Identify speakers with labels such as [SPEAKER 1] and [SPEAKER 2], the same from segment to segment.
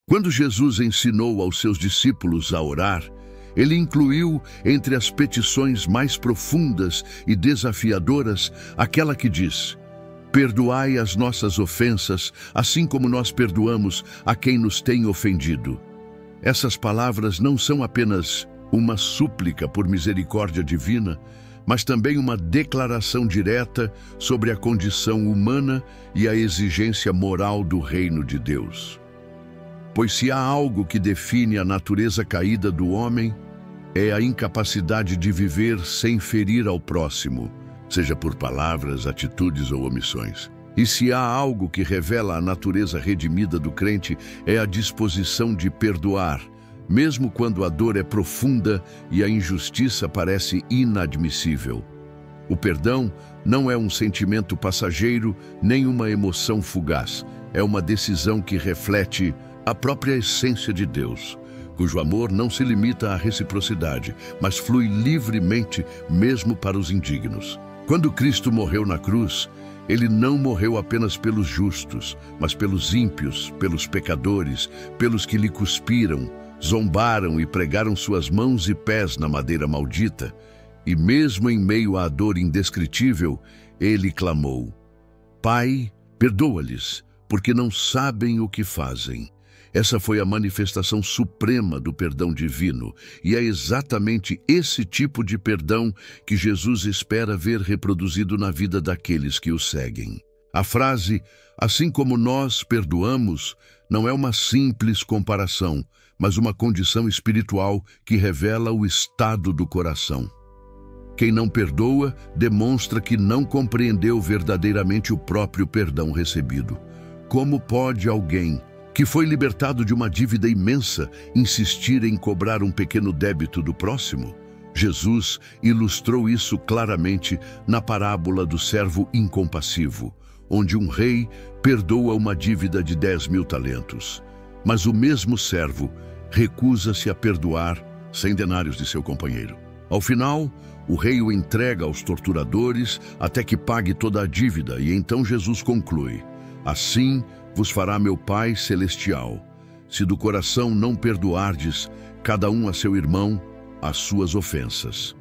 [SPEAKER 1] Quando Jesus ensinou aos seus discípulos a orar, ele incluiu entre as petições mais profundas e desafiadoras aquela que diz: perdoai as nossas ofensas, assim como nós perdoamos a quem nos tem ofendido. Essas palavras não são apenas uma súplica por misericórdia divina, mas também uma declaração direta sobre a condição humana e a exigência moral do reino de Deus. Pois se há algo que define a natureza caída do homem, é a incapacidade de viver sem ferir ao próximo, seja por palavras, atitudes ou omissões. E se há algo que revela a natureza redimida do crente, é a disposição de perdoar, mesmo quando a dor é profunda e a injustiça parece inadmissível. O perdão não é um sentimento passageiro, nem uma emoção fugaz. É uma decisão que reflete a própria essência de Deus, cujo amor não se limita à reciprocidade, mas flui livremente mesmo para os indignos. Quando Cristo morreu na cruz, ele não morreu apenas pelos justos, mas pelos ímpios, pelos pecadores, pelos que lhe cuspiram, zombaram e pregaram suas mãos e pés na madeira maldita. E mesmo em meio à dor indescritível, ele clamou: Pai, perdoa-lhes, porque não sabem o que fazem. Essa foi a manifestação suprema do perdão divino, e é exatamente esse tipo de perdão que Jesus espera ver reproduzido na vida daqueles que o seguem. A frase, assim como nós perdoamos, não é uma simples comparação, mas uma condição espiritual que revela o estado do coração. Quem não perdoa demonstra que não compreendeu verdadeiramente o próprio perdão recebido. Como pode alguém que foi libertado de uma dívida imensa insistir em cobrar um pequeno débito do próximo? Jesus ilustrou isso claramente na parábola do servo incompassivo, onde um rei perdoa uma dívida de 10.000 talentos. Mas o mesmo servo recusa-se a perdoar 100 denários de seu companheiro. Ao final, o rei o entrega aos torturadores até que pague toda a dívida, e então Jesus conclui: assim vos fará meu Pai Celestial, se do coração não perdoardes, cada um a seu irmão, as suas ofensas.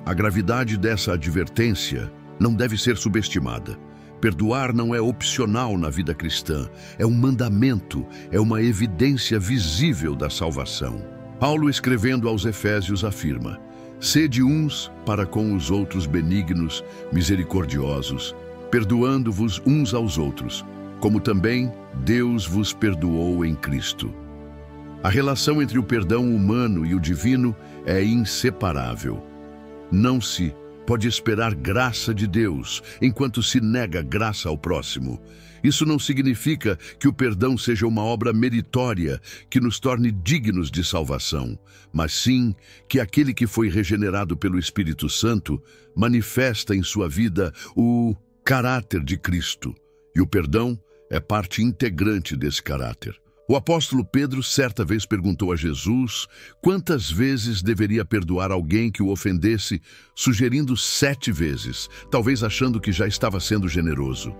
[SPEAKER 1] A gravidade dessa advertência não deve ser subestimada. Perdoar não é opcional na vida cristã, é um mandamento, é uma evidência visível da salvação. Paulo, escrevendo aos Efésios, afirma: sede uns para com os outros benignos, misericordiosos, perdoando-vos uns aos outros, como também Deus vos perdoou em Cristo. A relação entre o perdão humano e o divino é inseparável. Não se pode esperar graça de Deus enquanto se nega graça ao próximo. Isso não significa que o perdão seja uma obra meritória que nos torne dignos de salvação, mas sim que aquele que foi regenerado pelo Espírito Santo manifesta em sua vida o caráter de Cristo, e o perdão é parte integrante desse caráter. O apóstolo Pedro certa vez perguntou a Jesus quantas vezes deveria perdoar alguém que o ofendesse, sugerindo 7 vezes, talvez achando que já estava sendo generoso.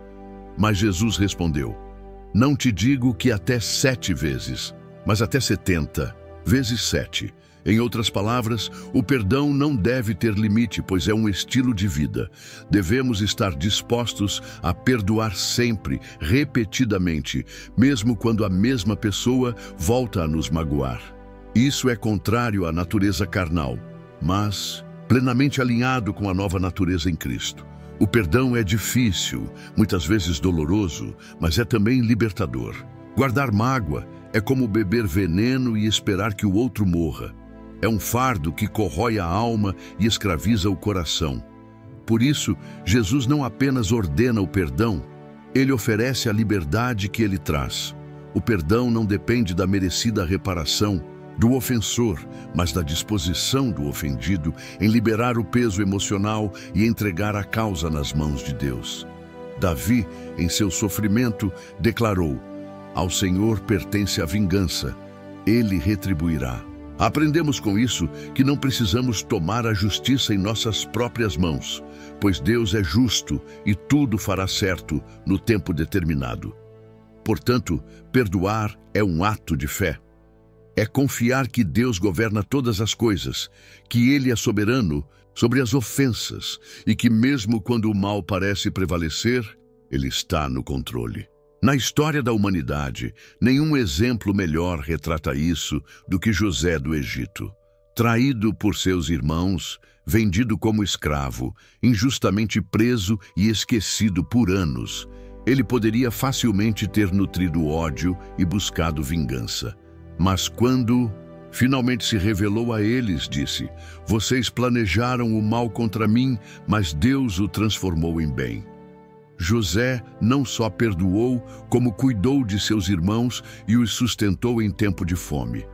[SPEAKER 1] Mas Jesus respondeu: não te digo que até 7 vezes, mas até 70 vezes 7. Em outras palavras, o perdão não deve ter limite, pois é um estilo de vida. Devemos estar dispostos a perdoar sempre, repetidamente, mesmo quando a mesma pessoa volta a nos magoar. Isso é contrário à natureza carnal, mas plenamente alinhado com a nova natureza em Cristo. O perdão é difícil, muitas vezes doloroso, mas é também libertador. Guardar mágoa é como beber veneno e esperar que o outro morra. É um fardo que corrói a alma e escraviza o coração. Por isso, Jesus não apenas ordena o perdão, ele oferece a liberdade que ele traz. O perdão não depende da merecida reparação do ofensor, mas da disposição do ofendido em liberar o peso emocional e entregar a causa nas mãos de Deus. Davi, em seu sofrimento, declarou: ao Senhor pertence a vingança, ele retribuirá. Aprendemos com isso que não precisamos tomar a justiça em nossas próprias mãos, pois Deus é justo e tudo fará certo no tempo determinado. Portanto, perdoar é um ato de fé. É confiar que Deus governa todas as coisas, que Ele é soberano sobre as ofensas e que mesmo quando o mal parece prevalecer, Ele está no controle. Na história da humanidade, nenhum exemplo melhor retrata isso do que José do Egito. Traído por seus irmãos, vendido como escravo, injustamente preso e esquecido por anos, ele poderia facilmente ter nutrido ódio e buscado vingança. Mas quando finalmente se revelou a eles, disse: "Vocês planejaram o mal contra mim, mas Deus o transformou em bem." José não só perdoou, como cuidou de seus irmãos e os sustentou em tempo de fome.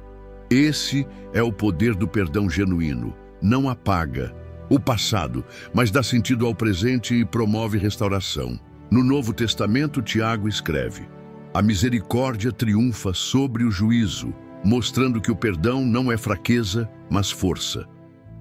[SPEAKER 1] Esse é o poder do perdão genuíno. Não apaga o passado, mas dá sentido ao presente e promove restauração. No Novo Testamento, Tiago escreve: "A misericórdia triunfa sobre o juízo, mostrando que o perdão não é fraqueza, mas força.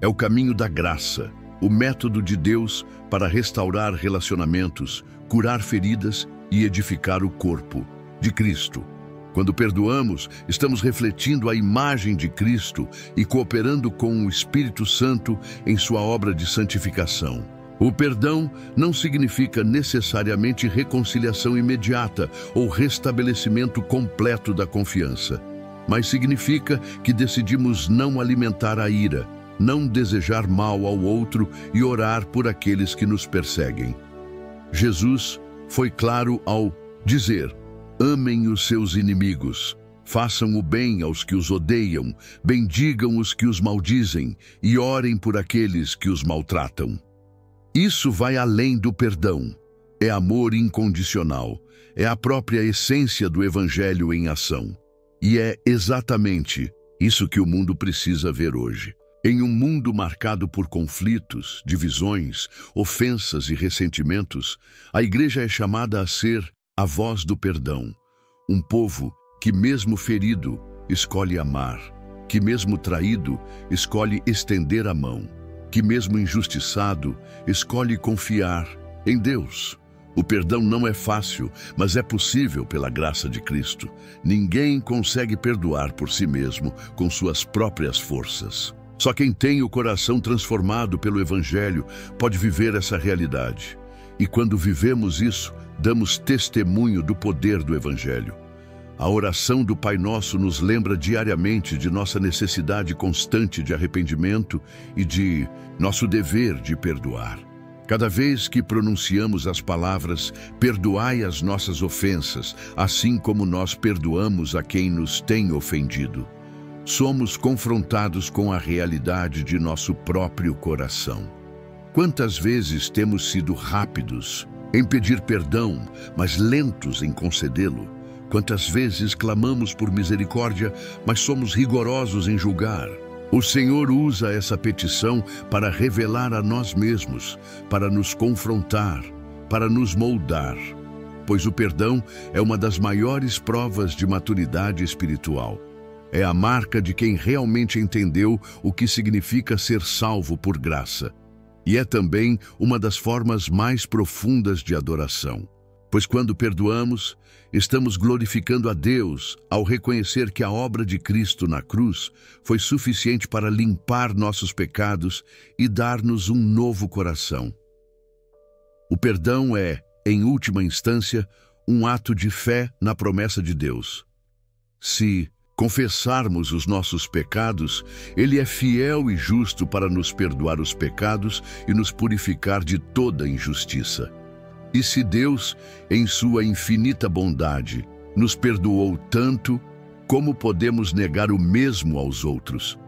[SPEAKER 1] É o caminho da graça, o método de Deus para restaurar relacionamentos, curar feridas e edificar o corpo de Cristo." Quando perdoamos, estamos refletindo a imagem de Cristo e cooperando com o Espírito Santo em sua obra de santificação. O perdão não significa necessariamente reconciliação imediata ou restabelecimento completo da confiança, mas significa que decidimos não alimentar a ira, não desejar mal ao outro e orar por aqueles que nos perseguem. Jesus foi claro ao dizer: "Amem os seus inimigos, façam o bem aos que os odeiam, bendigam os que os maldizem e orem por aqueles que os maltratam." Isso vai além do perdão. É amor incondicional. É a própria essência do Evangelho em ação. E é exatamente isso que o mundo precisa ver hoje. Em um mundo marcado por conflitos, divisões, ofensas e ressentimentos, a Igreja é chamada a ser a voz do perdão. Um povo que, mesmo ferido, escolhe amar, que, mesmo traído, escolhe estender a mão, que, mesmo injustiçado, escolhe confiar em Deus. O perdão não é fácil, mas é possível pela graça de Cristo. Ninguém consegue perdoar por si mesmo com suas próprias forças. Só quem tem o coração transformado pelo Evangelho pode viver essa realidade. E quando vivemos isso, damos testemunho do poder do Evangelho. A oração do Pai Nosso nos lembra diariamente de nossa necessidade constante de arrependimento e de nosso dever de perdoar. Cada vez que pronunciamos as palavras "perdoai as nossas ofensas, assim como nós perdoamos a quem nos tem ofendido", somos confrontados com a realidade de nosso próprio coração. Quantas vezes temos sido rápidos em pedir perdão, mas lentos em concedê-lo? Quantas vezes clamamos por misericórdia, mas somos rigorosos em julgar? O Senhor usa essa petição para revelar a nós mesmos, para nos confrontar, para nos moldar, pois o perdão é uma das maiores provas de maturidade espiritual. É a marca de quem realmente entendeu o que significa ser salvo por graça. E é também uma das formas mais profundas de adoração. Pois quando perdoamos, estamos glorificando a Deus ao reconhecer que a obra de Cristo na cruz foi suficiente para limpar nossos pecados e dar-nos um novo coração. O perdão é, em última instância, um ato de fé na promessa de Deus. Se confessarmos os nossos pecados, Ele é fiel e justo para nos perdoar os pecados e nos purificar de toda injustiça. E se Deus, em sua infinita bondade, nos perdoou tanto, como podemos negar o mesmo aos outros?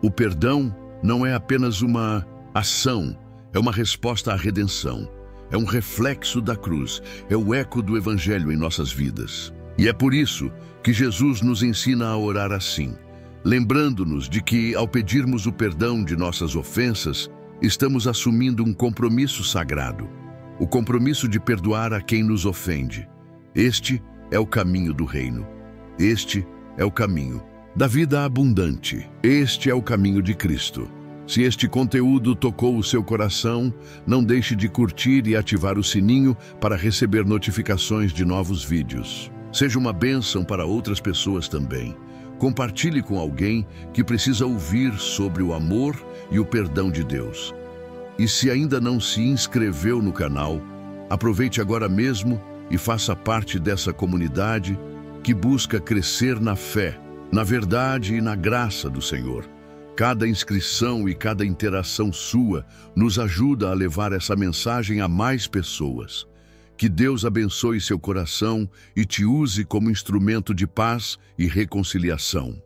[SPEAKER 1] O perdão não é apenas uma ação, é uma resposta à redenção. É um reflexo da cruz, é o eco do Evangelho em nossas vidas. E é por isso que Jesus nos ensina a orar assim, lembrando-nos de que, ao pedirmos o perdão de nossas ofensas, estamos assumindo um compromisso sagrado, o compromisso de perdoar a quem nos ofende. Este é o caminho do reino. Este é o caminho da vida abundante. Este é o caminho de Cristo. Se este conteúdo tocou o seu coração, não deixe de curtir e ativar o sininho para receber notificações de novos vídeos. Seja uma bênção para outras pessoas também. Compartilhe com alguém que precisa ouvir sobre o amor e o perdão de Deus. E se ainda não se inscreveu no canal, aproveite agora mesmo e faça parte dessa comunidade que busca crescer na fé, na verdade e na graça do Senhor. Cada inscrição e cada interação sua nos ajuda a levar essa mensagem a mais pessoas. Que Deus abençoe seu coração e te use como instrumento de paz e reconciliação.